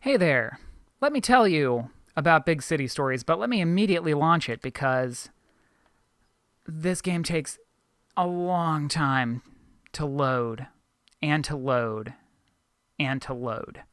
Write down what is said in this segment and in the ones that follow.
Hey there. Let me tell you about Big City Stories, but let me immediately launch it because this game takes a long time to load and to load and to load.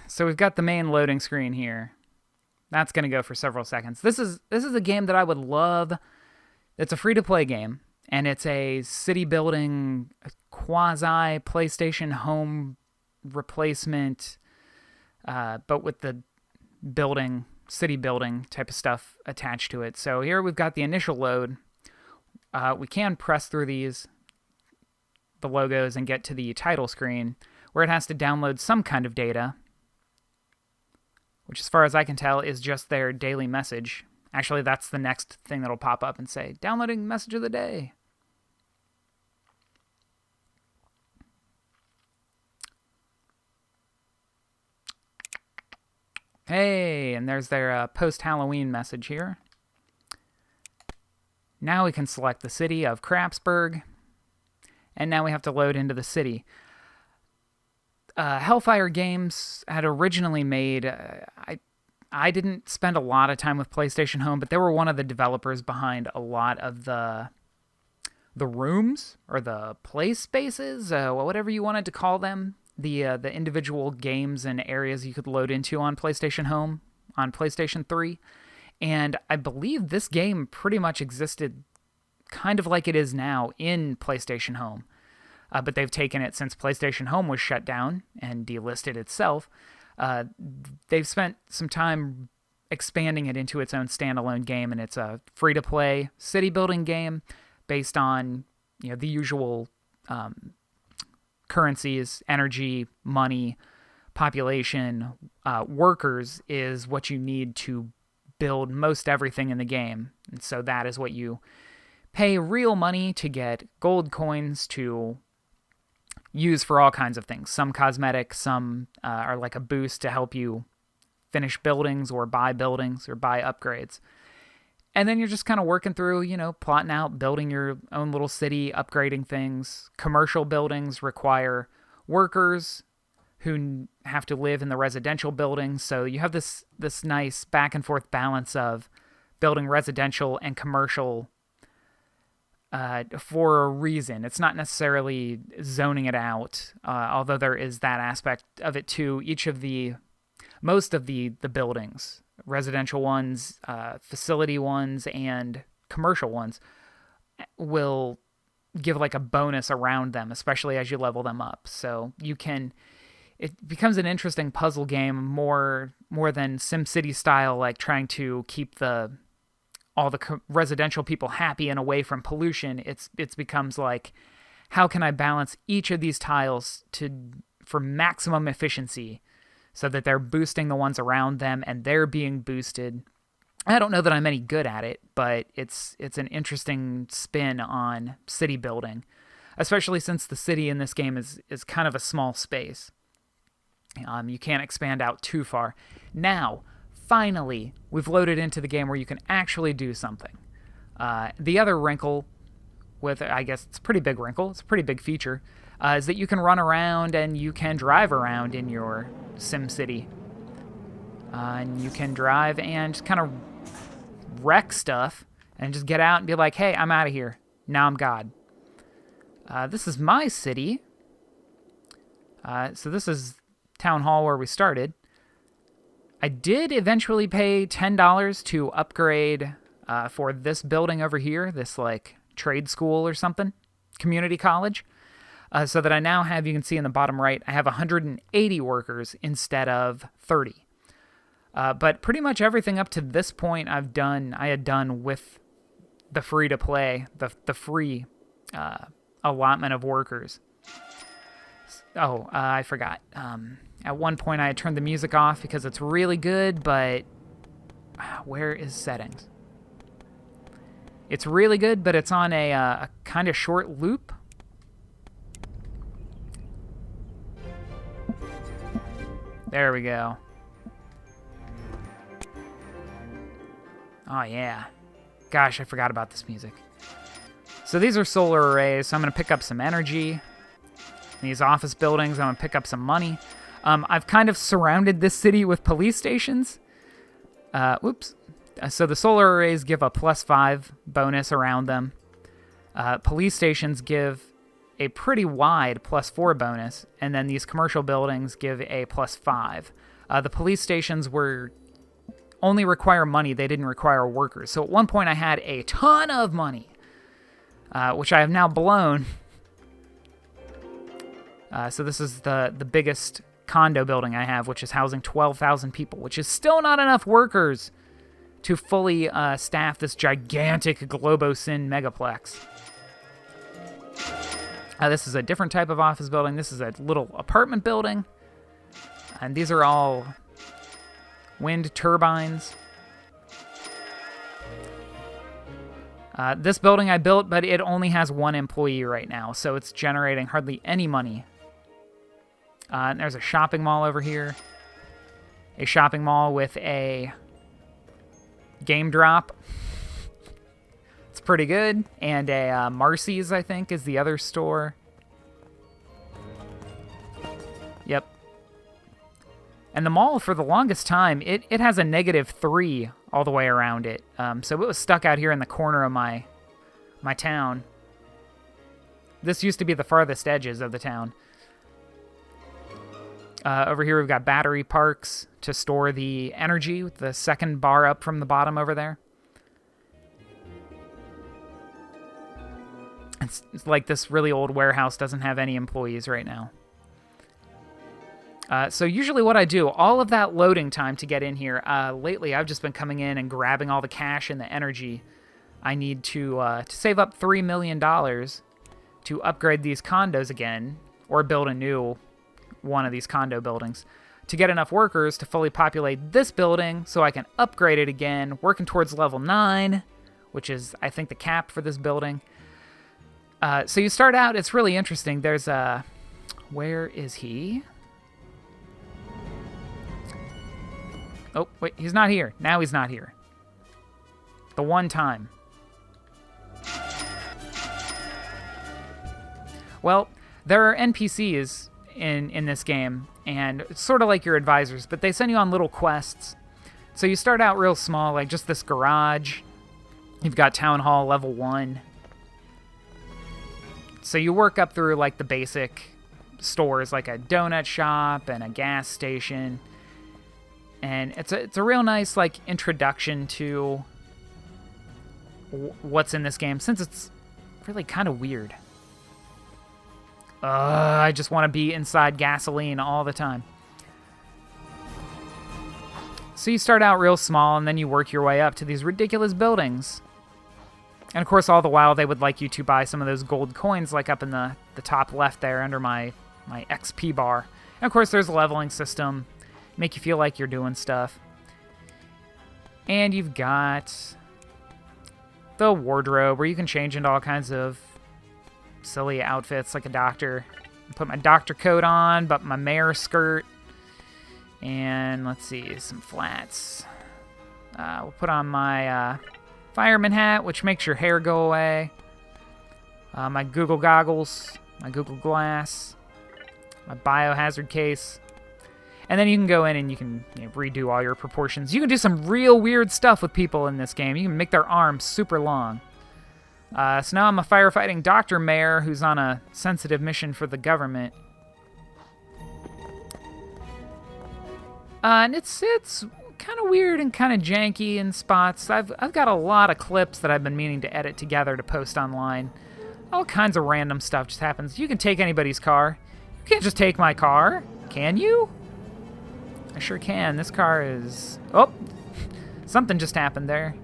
So we've got the main loading screen here. That's going to go for several seconds. This is a game that I would love. It's a free-to-play game, and it's a city building quasi PlayStation home replacement, but with the city building type of stuff attached to it. So here we've got the initial load. We can press through the logos and get to the title screen where it has to download some kind of data, which as far as I can tell is just their daily message. Actually, that's the next thing that'll pop up and say, downloading message of the day. Hey, and there's their post-Halloween message here. Now we can select the city of Crapsburg, and now we have to load into the city. Hellfire Games had originally made... I didn't spend a lot of time with PlayStation Home, but they were one of the developers behind a lot of the rooms, or the play spaces, whatever you wanted to call them. The individual games and areas you could load into on PlayStation Home, on PlayStation 3. And I believe this game pretty much existed kind of like it is now in PlayStation Home. But they've taken it since PlayStation Home was shut down and delisted itself. They've spent some time expanding it into its own standalone game, and it's a free-to-play city-building game based on the usual currencies, energy, money, population, workers is what you need to build most everything in the game. And so that is what you pay real money to get gold coins to use for all kinds of things. Some cosmetic, some are like a boost to help you finish buildings or buy upgrades. And then you're just kind of working through, plotting out, building your own little city, upgrading things. Commercial buildings require workers who have to live in the residential buildings. So you have this nice back and forth balance of building residential and commercial for a reason. It's not necessarily zoning it out, although there is that aspect of it too. Most of the buildings, residential ones, facility ones, and commercial ones, will give like a bonus around them, especially as you level them up. So it becomes an interesting puzzle game more than SimCity style, like trying to keep all the residential people happy and away from pollution. It becomes like, how can I balance each of these tiles for maximum efficiency so that they're boosting the ones around them and they're being boosted. I don't know that I'm any good at it, but it's an interesting spin on city building, especially since the city in this game is kind of a small space. You can't expand out too far. Now, finally, we've loaded into the game where you can actually do something. The other wrinkle I guess it's a pretty big wrinkle, it's a pretty big feature, is that you can run around and you can drive around in your SimCity. And you can drive and kind of wreck stuff and just get out and be like, hey, I'm out of here. Now I'm God. This is my city. So this is Town Hall where we started. I did eventually pay $10 to upgrade for this building over here, this like trade school or something, community college, so that I now have, you can see in the bottom right, I have 180 workers instead of 30. But pretty much everything up to this point I had done with the free-to-play, the free allotment of workers. Oh, I forgot. At one point I had turned the music off because it's really good, but where is settings? It's really good, but it's on a kind of short loop. There we go. Oh, yeah. Gosh, I forgot about this music. So these are solar arrays, so I'm going to pick up some energy. In these office buildings, I'm going to pick up some money. I've kind of surrounded this city with police stations. Whoops. So the solar arrays give a +5 bonus around them. Police stations give a pretty wide +4 bonus, and then these commercial buildings give a +5. The police stations only require money, they didn't require workers. So at one point I had a ton of money, which I have now blown. So this is the biggest condo building I have, which is housing 12,000 people, which is still not enough workers to fully staff this gigantic Globosyn megaplex. This is a different type of office building. This is a little apartment building. And these are all wind turbines. This building I built, but it only has one employee right now, so it's generating hardly any money. And there's a shopping mall over here. A shopping mall with a game drop. It's pretty good. And a Marcy's, I think, is the other store. Yep. And the mall, for the longest time, it has a -3 all the way around it. So it was stuck out here in the corner of my town. This used to be the farthest edges of the town. Over here we've got battery parks to store the energy, with the second bar up from the bottom over there. It's like this really old warehouse doesn't have any employees right now. So usually what I do, all of that loading time to get in here, lately I've just been coming in and grabbing all the cash and the energy I need to save up $3 million to upgrade these condos again, or build a new one of these condo buildings, to get enough workers to fully populate this building so I can upgrade it again, working towards level 9, which is, I think, the cap for this building. So you start out, it's really interesting. There's a... Where is he? Oh, wait, he's not here. Now he's not here. The one time. Well, there are NPCs in this game, and it's sort of like your advisors, but they send you on little quests. So you start out real small, like just this garage. You've got Town Hall level 1. So you work up through like the basic stores, like a donut shop and a gas station. And it's a real nice like introduction to what's in this game, since it's really kind of weird. I just want to be inside gasoline all the time. So you start out real small, and then you work your way up to these ridiculous buildings. And of course, all the while, they would like you to buy some of those gold coins, like up in the top left there under my XP bar. And of course, there's a leveling system, make you feel like you're doing stuff. And you've got the wardrobe, where you can change into all kinds of silly outfits, like a doctor. Put my doctor coat on, but my mayor skirt. And let's see, some flats. We'll put on my fireman hat, which makes your hair go away. My Google goggles, my Google glass, my biohazard case. And then you can go in and you can redo all your proportions. You can do some real weird stuff with people in this game. You can make their arms super long. So now I'm a firefighting Dr. Mayor who's on a sensitive mission for the government. And it's kind of weird and kind of janky in spots. I've got a lot of clips that I've been meaning to edit together to post online. All kinds of random stuff just happens. You can take anybody's car. You can't just take my car, can you? I sure can. This car is... Oh! Something just happened there.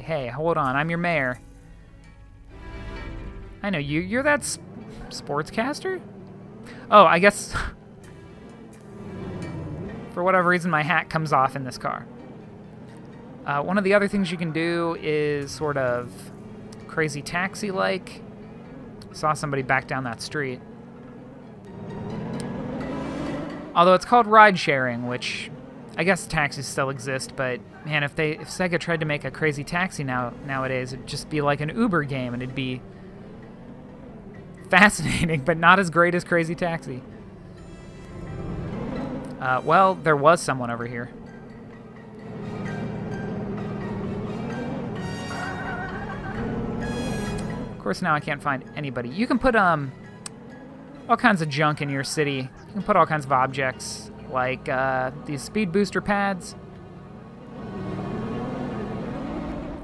Hey, hold on. I'm your mayor. I know you. You're that sportscaster? Oh, I guess... For whatever reason, my hat comes off in this car. One of the other things you can do is sort of crazy taxi-like. Saw somebody back down that street. Although it's called ride-sharing, which... I guess taxis still exist, but man, if Sega tried to make a crazy taxi nowadays, it'd just be like an Uber game, and it'd be fascinating, but not as great as Crazy Taxi. Well, there was someone over here. Of course, now I can't find anybody. You can put all kinds of junk in your city. You can put all kinds of objects, like these speed booster pads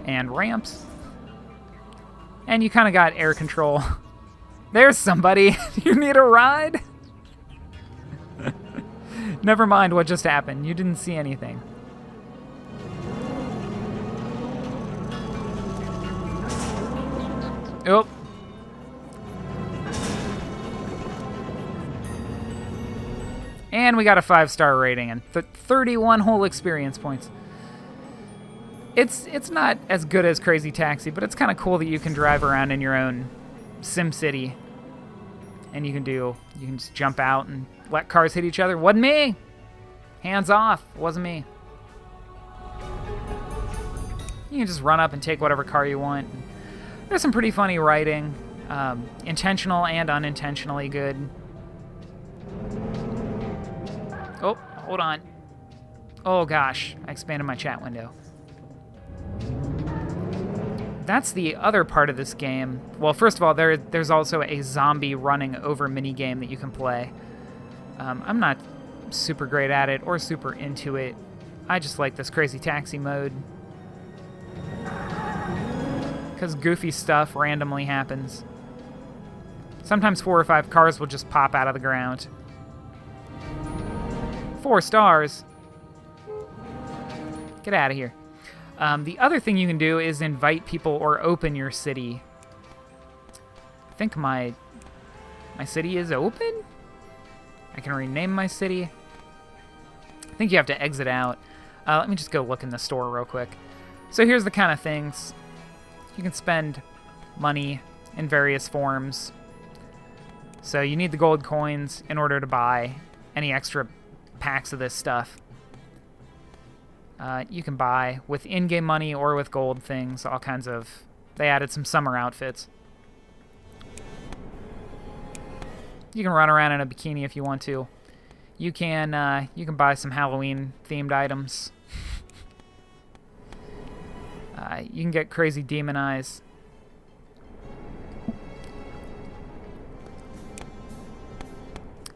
and ramps. And you kind of got air control. There's somebody. You need a ride? Never mind what just happened. You didn't see anything. Oh. And we got a 5-star rating and 31 whole experience points. It's not as good as Crazy Taxi, but it's kind of cool that you can drive around in your own Sim City. And you can just jump out and let cars hit each other. Wasn't me! Hands off. It wasn't me. You can just run up and take whatever car you want. There's some pretty funny writing. Intentional and unintentionally good. Oh, hold on. Oh gosh, I expanded my chat window. That's the other part of this game. Well, first of all, there's also a zombie running over minigame that you can play. I'm not super great at it or super into it. I just like this Crazy Taxi mode. Because goofy stuff randomly happens. Sometimes 4 or 5 cars will just pop out of the ground. 4 stars. Get out of here. The other thing you can do is invite people or open your city. I think my city is open? I can rename my city. I think you have to exit out. Let me just go look in the store real quick. So here's the kind of things. You can spend money in various forms. So you need the gold coins in order to buy any extra packs of this stuff. You can buy with in-game money or with gold things, all kinds of... They added some summer outfits. You can run around in a bikini if you want to. You can buy some Halloween-themed items. You can get crazy demon eyes.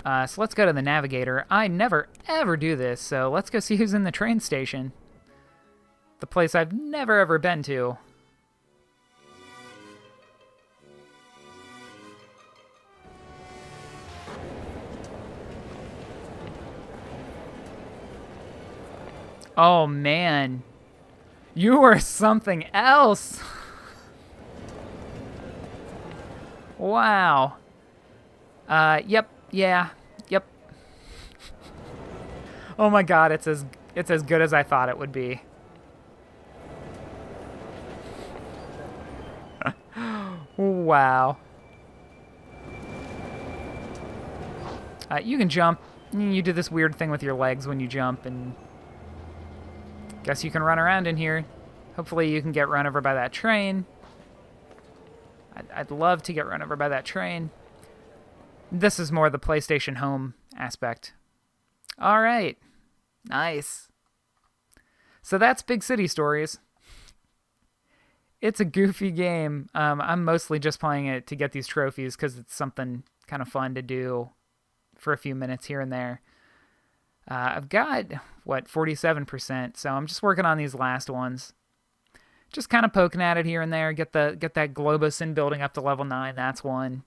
So let's go to the navigator. I never, ever do this, so let's go see who's in the train station. The place I've never, ever been to. Oh, man. You are something else. Wow. Yep. Yeah. Yep. Oh my god, it's as good as I thought it would be. Wow. You can jump. You do this weird thing with your legs when you jump, and guess you can run around in here. Hopefully you can get run over by that train. I'd love to get run over by that train. This is more the PlayStation Home aspect. All right. Nice. So that's Big City Stories. It's a goofy game. I'm mostly just playing it to get these trophies because it's something kind of fun to do for a few minutes here and there. I've got, 47%, so I'm just working on these last ones. Just kind of poking at it here and there. Get that Globus in building up to level 9. That's one.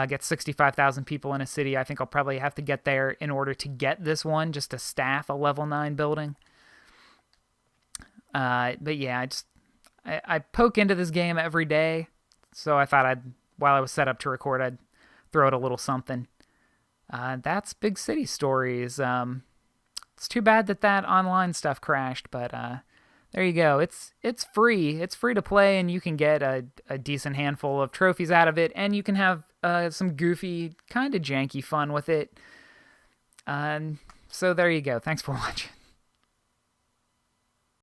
Get 65,000 people in a city. I think I'll probably have to get there in order to get this one, just to staff a level 9 building. But yeah, I poke into this game every day, so I thought while I was set up to record, I'd throw it a little something. That's Big City Stories. It's too bad that online stuff crashed, but there you go. It's free. It's free to play, and you can get a decent handful of trophies out of it, and you can have some goofy, kind of janky fun with it. So there you go. Thanks for watching.